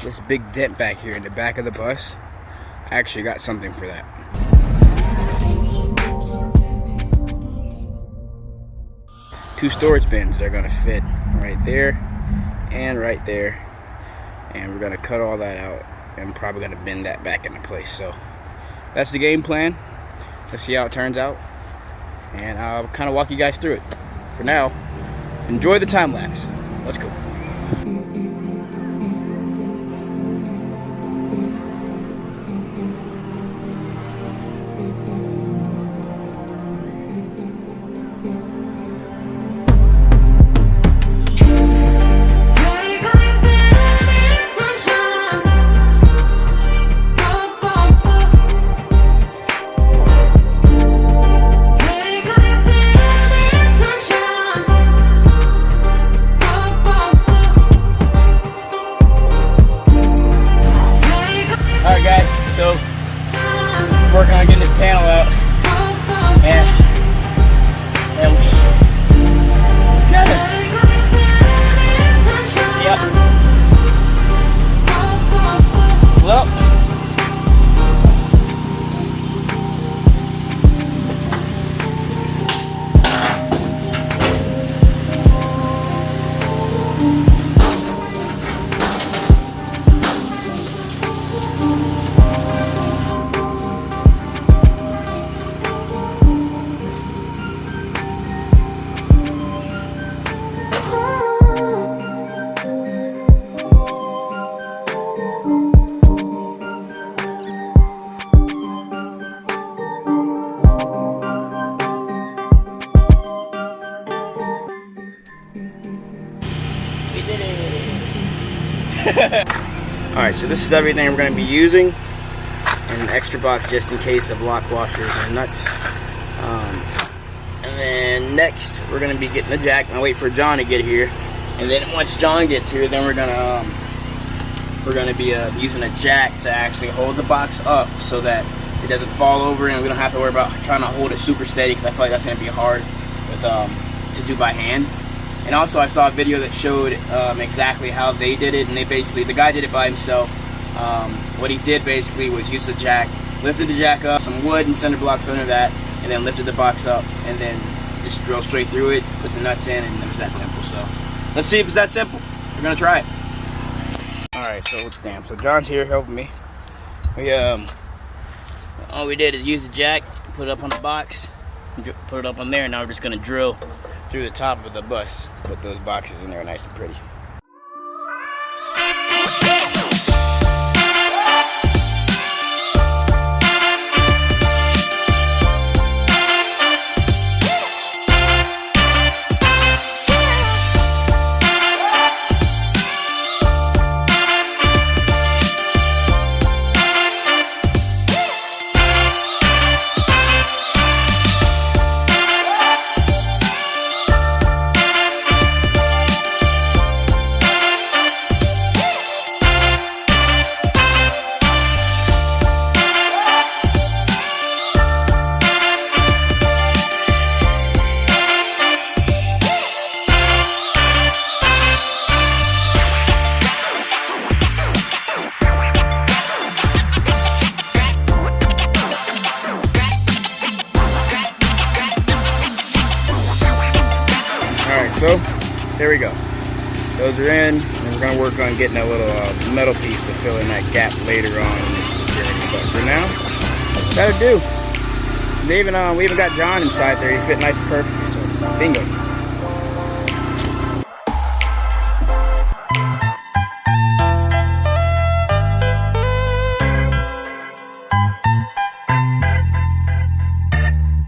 this big dent back here in the back of the bus. I actually got something for that. Two storage bins that are gonna fit right there and right there. And we're gonna cut all that out and probably gonna bend that back into place. So that's the game plan. Let's see how it turns out. And I'll kind of walk you guys through it. For now, enjoy the time lapse. Let's go. So, working on getting this panel out, and it's good. Yep. Well. Alright, so this is everything we're going to be using, and an extra box just in case of lock washers and nuts. And then next we're going to be getting the jack. I'll wait for John to get here, and then once John gets here, then we're going to be using a jack to actually hold the box up so that it doesn't fall over, and we don't have to worry about trying to hold it super steady, because I feel like that's going to be hard with to do by hand. And also I saw a video that showed exactly how they did it, and the guy did it by himself. What he did basically was use the jack, lifted the jack up, some wood and cinder blocks under that, and then lifted the box up, and then just drill straight through it, put the nuts in, and it was that simple. So let's see if it's that simple. We're gonna try it. Alright, so John's here helping me. All we did is use the jack, put it up on the box, put it up on there, and now we're just gonna drill through the top of the bus to put those boxes in there nice and pretty. So there we go. Those are in, and we're gonna work on getting that little metal piece to fill in that gap later on in the journey. But for now, that'll do. We even got John inside there. He fit nice and perfectly. So bingo.